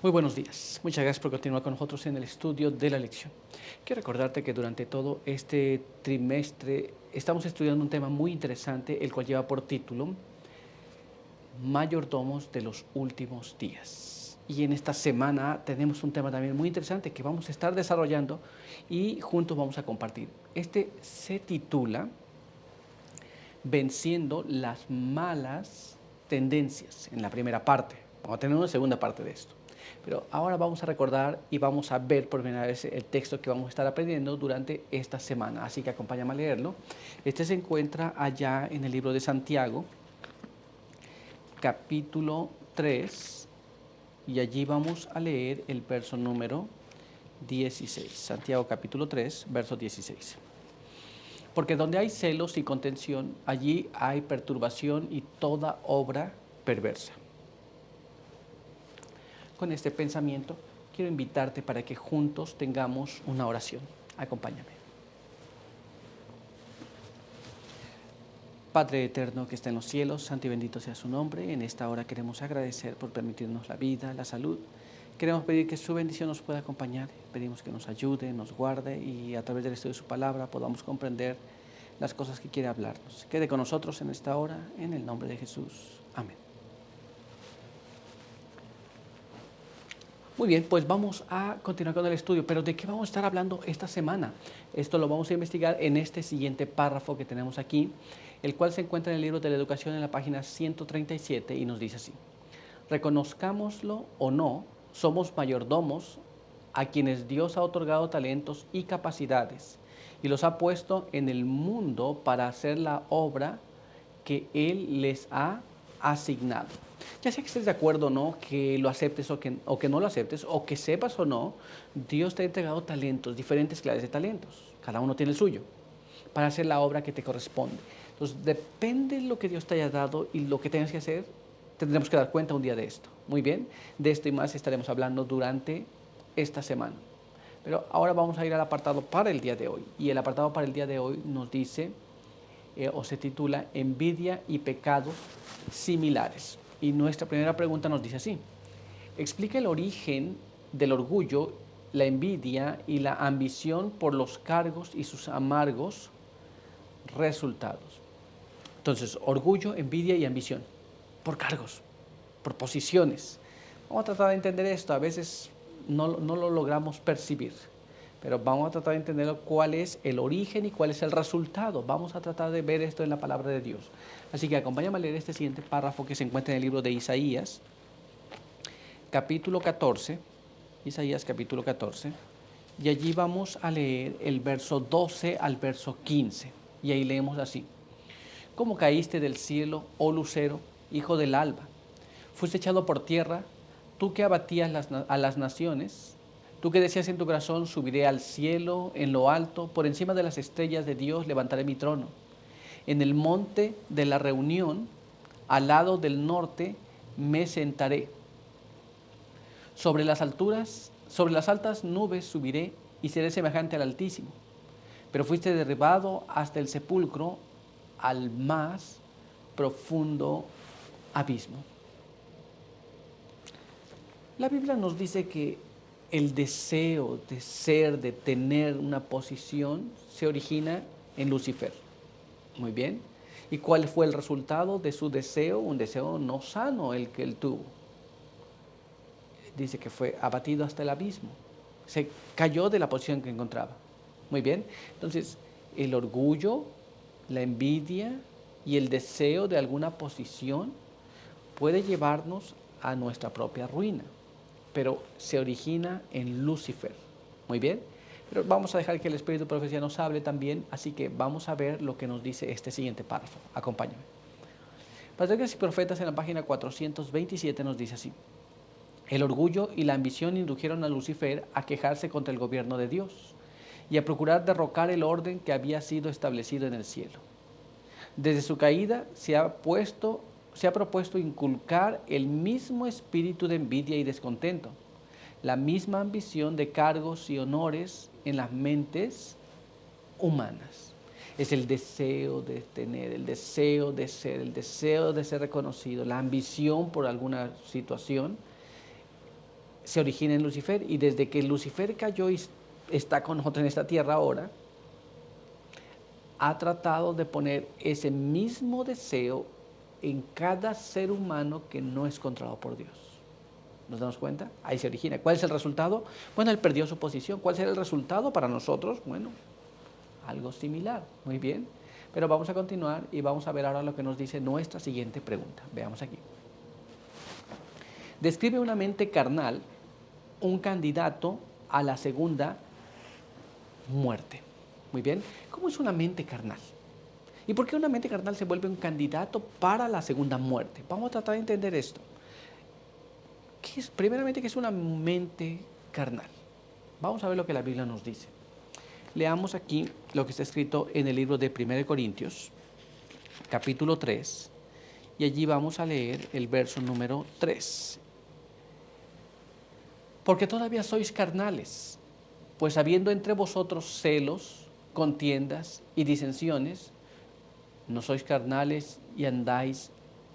Muy buenos días. Muchas gracias por continuar con nosotros en el estudio de la lección. Quiero recordarte que durante todo este trimestre estamos estudiando un tema muy interesante, el cual lleva por título Mayordomos de los últimos días. Y en esta semana tenemos un tema también muy interesante que vamos a estar desarrollando y juntos vamos a compartir. Este se titula Venciendo las malas tendencias en la primera parte. Vamos a tener una segunda parte de esto. Pero ahora vamos a recordar y vamos a ver por primera vez el texto que vamos a estar aprendiendo durante esta semana. Así que acompáñame a leerlo. Este se encuentra allá en el libro de Santiago, capítulo 3, y allí vamos a leer el verso número 16. Santiago capítulo 3, verso 16. Porque donde hay celos y contención, allí hay perturbación y toda obra perversa. Con este pensamiento, quiero invitarte para que juntos tengamos una oración. Acompáñame. Padre eterno que está en los cielos, santo y bendito sea su nombre. En esta hora queremos agradecer por permitirnos la vida, la salud. Queremos pedir que su bendición nos pueda acompañar. Pedimos que nos ayude, nos guarde y a través del estudio de su palabra podamos comprender las cosas que quiere hablarnos. Quede con nosotros en esta hora, en el nombre de Jesús. Amén. Muy bien, pues vamos a continuar con el estudio, pero ¿de qué vamos a estar hablando esta semana? Esto lo vamos a investigar en este siguiente párrafo que tenemos aquí, el cual se encuentra en el libro de la educación en la página 137 y nos dice así: reconozcámoslo o no, somos mayordomos a quienes Dios ha otorgado talentos y capacidades y los ha puesto en el mundo para hacer la obra que Él les ha asignado. Ya sea que estés de acuerdo o no, que lo aceptes o que no lo aceptes, o que sepas o no, Dios te ha entregado talentos, diferentes clases de talentos. Cada uno tiene el suyo, para hacer la obra que te corresponde. Entonces, depende de lo que Dios te haya dado y lo que tengas que hacer, tendremos que dar cuenta un día de esto. Muy bien, de esto y más estaremos hablando durante esta semana. Pero ahora vamos a ir al apartado para el día de hoy. Y el apartado para el día de hoy nos dice, o se titula Envidia y pecados similares. Y nuestra primera pregunta nos dice así: explica el origen del orgullo, la envidia y la ambición por los cargos y sus amargos resultados. Entonces, orgullo, envidia y ambición por cargos, por posiciones. Vamos a tratar de entender esto. A veces no lo logramos percibir, pero vamos a tratar de entender cuál es el origen y cuál es el resultado. Vamos a tratar de ver esto en la palabra de Dios. Así que acompáñame a leer este siguiente párrafo que se encuentra en el libro de Isaías, capítulo 14, Isaías capítulo 14, y allí vamos a leer el verso 12 al verso 15, y ahí leemos así: ¿Cómo caíste del cielo, oh lucero, hijo del alba? Fuiste echado por tierra, tú que abatías a las naciones, tú que decías en tu corazón: subiré al cielo, en lo alto, por encima de las estrellas de Dios levantaré mi trono. En el monte de la reunión, al lado del norte, me sentaré. Sobre las alturas, sobre las altas nubes subiré y seré semejante al Altísimo. Pero fuiste derribado hasta el sepulcro, al más profundo abismo. La Biblia nos dice que el deseo de ser, de tener una posición, se origina en Lucifer. Muy bien. ¿Y cuál fue el resultado de su deseo? Un deseo no sano el que él tuvo. Dice que fue abatido hasta el abismo. Se cayó de la posición que encontraba. Muy bien. Entonces, el orgullo, la envidia y el deseo de alguna posición puede llevarnos a nuestra propia ruina, pero se origina en Lucifer. Muy bien, pero vamos a dejar que el Espíritu de Profecía nos hable también, así que vamos a ver lo que nos dice este siguiente párrafo. Acompáñame. Patriarcas y Profetas en la página 427 nos dice así: el orgullo y la ambición indujeron a Lucifer a quejarse contra el gobierno de Dios y a procurar derrocar el orden que había sido establecido en el cielo. Desde su caída se ha propuesto inculcar el mismo espíritu de envidia y descontento, la misma ambición de cargos y honores en las mentes humanas. Es el deseo de tener, el deseo de ser, el deseo de ser reconocido, la ambición por alguna situación se origina en Lucifer, y desde que Lucifer cayó y está con nosotros en esta tierra ahora, ha tratado de poner ese mismo deseo en cada ser humano que no es controlado por Dios. ¿Nos damos cuenta? Ahí se origina. ¿Cuál es el resultado? Bueno, él perdió su posición. ¿Cuál será el resultado para nosotros? Bueno, algo similar. Muy bien. Pero vamos a continuar y vamos a ver ahora lo que nos dice nuestra siguiente pregunta. Veamos aquí. Describe una mente carnal, un candidato a la segunda muerte. Muy bien. ¿Cómo es una mente carnal? ¿Y por qué una mente carnal se vuelve un candidato para la segunda muerte? Vamos a tratar de entender esto. Primeramente, ¿qué es una mente carnal? Vamos a ver lo que la Biblia nos dice. Leamos aquí lo que está escrito en el libro de 1 Corintios, capítulo 3, y allí vamos a leer el verso número 3. Porque todavía sois carnales, pues habiendo entre vosotros celos, contiendas y disensiones, ¿no sois carnales y andáis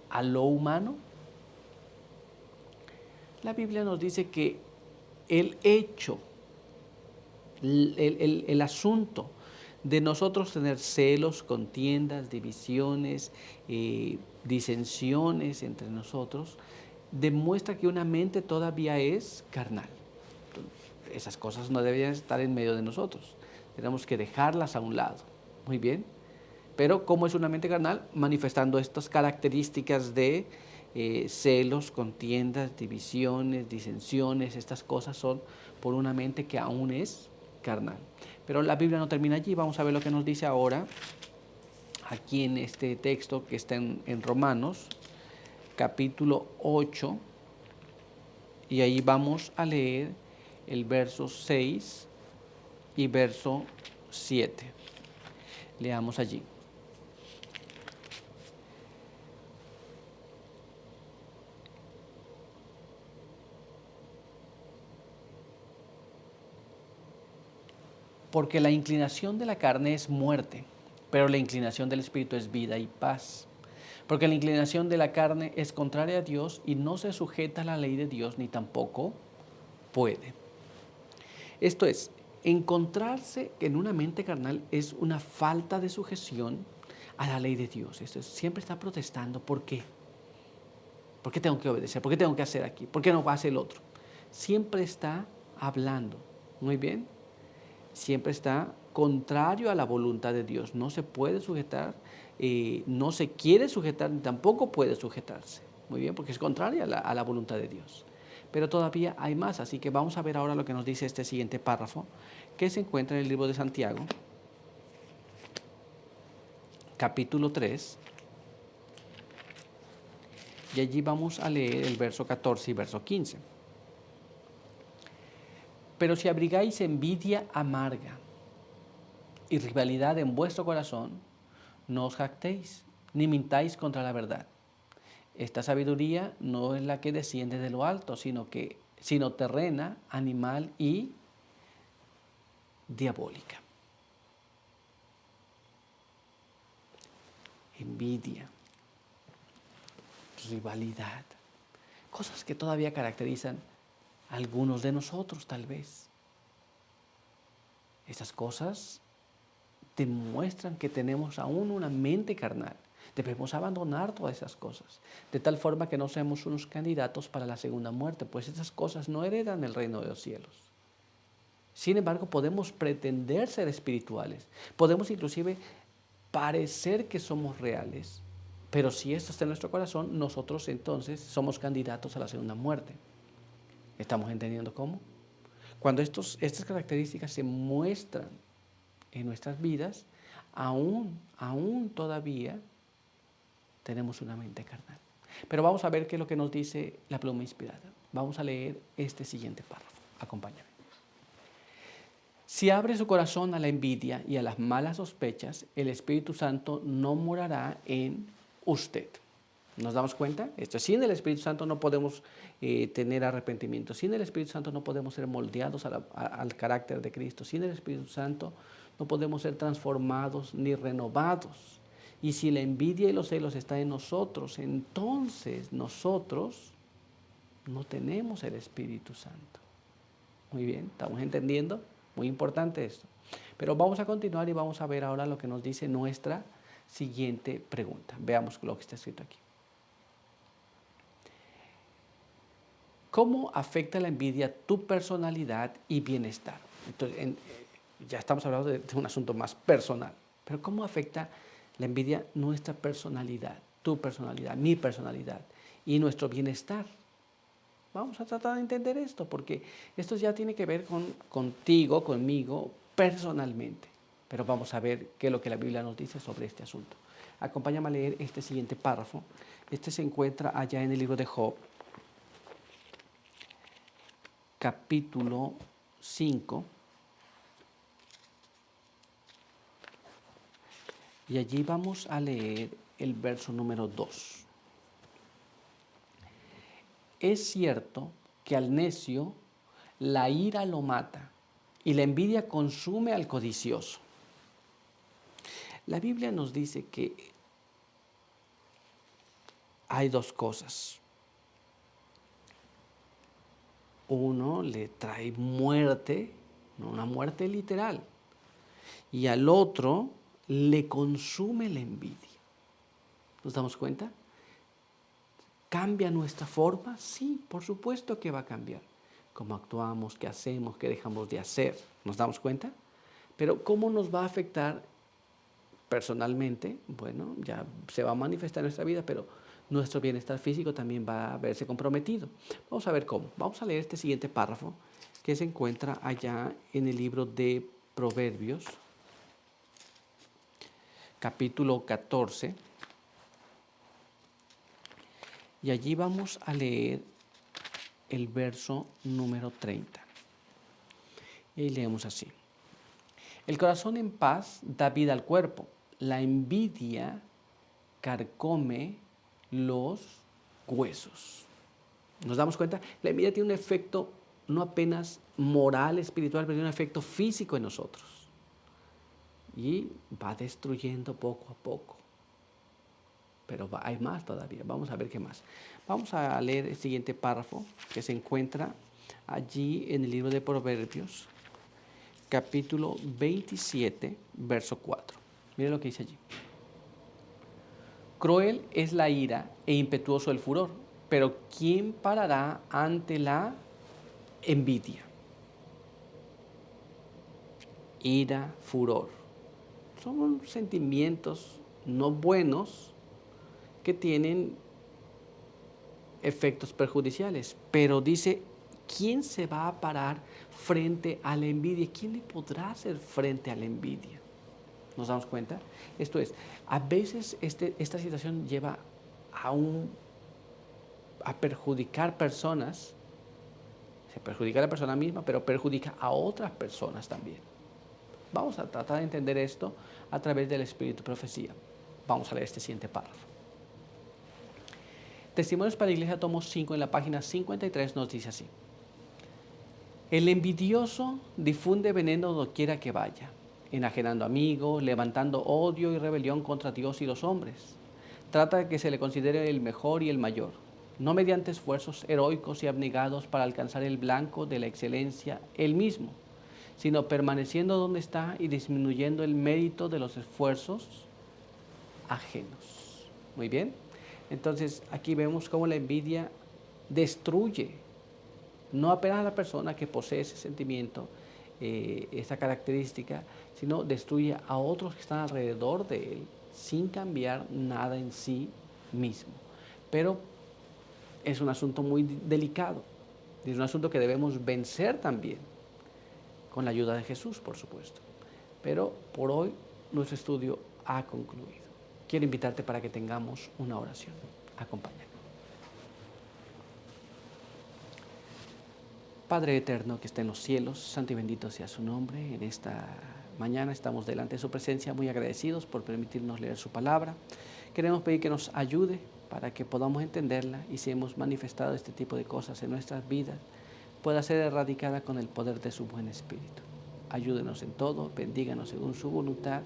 a lo humano? La Biblia nos dice que el hecho, el asunto de nosotros tener celos, contiendas, divisiones, disensiones entre nosotros, demuestra que una mente todavía es carnal. Esas cosas no deberían estar en medio de nosotros. Tenemos que dejarlas a un lado. Muy bien. Pero ¿cómo es una mente carnal? Manifestando estas características de celos, contiendas, divisiones, disensiones. Estas cosas son por una mente que aún es carnal. Pero la Biblia no termina allí. Vamos a ver lo que nos dice ahora, aquí en este texto que está en Romanos, capítulo 8. Y ahí vamos a leer el verso 6 y verso 7. Leamos allí. Porque la inclinación de la carne es muerte, pero la inclinación del Espíritu es vida y paz. Porque la inclinación de la carne es contraria a Dios y no se sujeta a la ley de Dios, ni tampoco puede. Esto es, encontrarse en una mente carnal es una falta de sujeción a la ley de Dios. Esto es, siempre está protestando. ¿Por qué? ¿Por qué tengo que obedecer? ¿Por qué tengo que hacer aquí? ¿Por qué no va a hacer el otro? Siempre está hablando. Muy bien. Siempre está contrario a la voluntad de Dios. No se puede sujetar, no se quiere sujetar, ni tampoco puede sujetarse. Muy bien, porque es contraria a la voluntad de Dios. Pero todavía hay más, así que vamos a ver ahora lo que nos dice este siguiente párrafo, que se encuentra en el libro de Santiago, capítulo 3, y allí vamos a leer el verso 14 y verso 15. Pero si abrigáis envidia amarga y rivalidad en vuestro corazón, no os jactéis, ni mintáis contra la verdad. Esta sabiduría no es la que desciende de lo alto, sino terrena, animal y diabólica. Envidia, rivalidad, cosas que todavía caracterizan a algunos de nosotros tal vez. Esas cosas demuestran que tenemos aún una mente carnal. Debemos abandonar todas esas cosas, de tal forma que no seamos unos candidatos para la segunda muerte, pues esas cosas no heredan el reino de los cielos. Sin embargo, podemos pretender ser espirituales, podemos inclusive parecer que somos reales, pero si esto está en nuestro corazón, nosotros entonces somos candidatos a la segunda muerte. ¿Estamos entendiendo cómo? Cuando estas características se muestran en nuestras vidas, aún todavía tenemos una mente carnal. Pero vamos a ver qué es lo que nos dice la pluma inspirada. Vamos a leer este siguiente párrafo. Acompáñame. Si abre su corazón a la envidia y a las malas sospechas, el Espíritu Santo no morará en usted. ¿Nos damos cuenta? Esto, sin el Espíritu Santo no podemos tener arrepentimiento. Sin el Espíritu Santo no podemos ser moldeados al carácter de Cristo. Sin el Espíritu Santo no podemos ser transformados ni renovados. Y si la envidia y los celos están en nosotros, entonces nosotros No tenemos el Espíritu Santo. Muy bien, ¿estamos entendiendo? Muy importante esto. Pero vamos a continuar y vamos a ver ahora lo que nos dice nuestra siguiente pregunta. Veamos lo que está escrito aquí. ¿Cómo afecta la envidia tu personalidad y bienestar? Entonces, ya estamos hablando de un asunto más personal. Pero ¿cómo afecta la envidia nuestra personalidad, tu personalidad, mi personalidad y nuestro bienestar? Vamos a tratar de entender esto, porque esto ya tiene que ver contigo, conmigo, personalmente. Pero vamos a ver qué es lo que la Biblia nos dice sobre este asunto. Acompáñame a leer este siguiente párrafo. Este se encuentra allá en el libro de Job, capítulo 5. Y allí vamos a leer el verso número 2. Es cierto que al necio la ira lo mata y la envidia consume al codicioso. La Biblia nos dice que hay dos cosas. Uno le trae muerte, no una muerte literal, y al otro le consume la envidia. ¿Nos damos cuenta? ¿Cambia nuestra forma? Sí, por supuesto que va a cambiar. Cómo actuamos, qué hacemos, qué dejamos de hacer. ¿Nos damos cuenta? Pero ¿cómo nos va a afectar personalmente? Bueno, ya se va a manifestar en nuestra vida, pero nuestro bienestar físico también va a verse comprometido. Vamos a ver cómo. Vamos a leer este siguiente párrafo que se encuentra allá en el libro de Proverbios, capítulo 14. Y allí vamos a leer el verso número 30. Y leemos así. El corazón en paz da vida al cuerpo. La envidia carcome los huesos. ¿Nos damos cuenta? La envidia tiene un efecto no apenas moral, espiritual, pero tiene un efecto físico en nosotros. Y va destruyendo poco a poco. Pero hay más todavía. Vamos a ver qué más. Vamos a leer el siguiente párrafo que se encuentra allí en el libro de Proverbios, capítulo 27, verso 4. Miren lo que dice allí. Cruel es la ira e impetuoso el furor, pero ¿quién parará ante la envidia? Ira, furor. Son sentimientos no buenos que tienen efectos perjudiciales, pero dice, ¿quién se va a parar frente a la envidia? ¿Quién le podrá hacer frente a la envidia? ¿Nos damos cuenta? Esto es, a veces esta situación lleva a perjudicar personas, se perjudica a la persona misma, pero perjudica a otras personas también. Vamos a tratar de entender esto a través del espíritu de profecía. Vamos a leer este siguiente párrafo. Testimonios para la Iglesia, tomo 5, en la página 53, nos dice así. El envidioso difunde veneno doquiera que vaya, enajenando amigos, levantando odio y rebelión contra Dios y los hombres. Trata de que se le considere el mejor y el mayor, no mediante esfuerzos heroicos y abnegados para alcanzar el blanco de la excelencia él mismo, sino permaneciendo donde está y disminuyendo el mérito de los esfuerzos ajenos. Muy bien. Entonces, aquí vemos cómo la envidia destruye, no apenas a la persona que posee ese sentimiento, esa característica, sino destruye a otros que están alrededor de él sin cambiar nada en sí mismo. Pero es un asunto muy delicado, es un asunto que debemos vencer también, con la ayuda de Jesús, por supuesto. Pero por hoy nuestro estudio ha concluido. Quiero invitarte para que tengamos una oración. Acompáñame. Padre eterno que está en los cielos, santo y bendito sea su nombre. En esta mañana estamos delante de su presencia muy agradecidos por permitirnos leer su palabra. Queremos pedir que nos ayude para que podamos entenderla y si hemos manifestado este tipo de cosas en nuestras vidas, pueda ser erradicada con el poder de su buen espíritu. Ayúdenos en todo, bendíganos según su voluntad.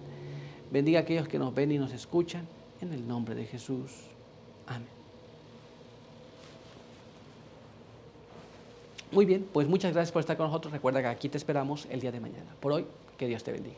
Bendiga a aquellos que nos ven y nos escuchan, en el nombre de Jesús. Amén. Muy bien, pues muchas gracias por estar con nosotros. Recuerda que aquí te esperamos el día de mañana. Por hoy, que Dios te bendiga.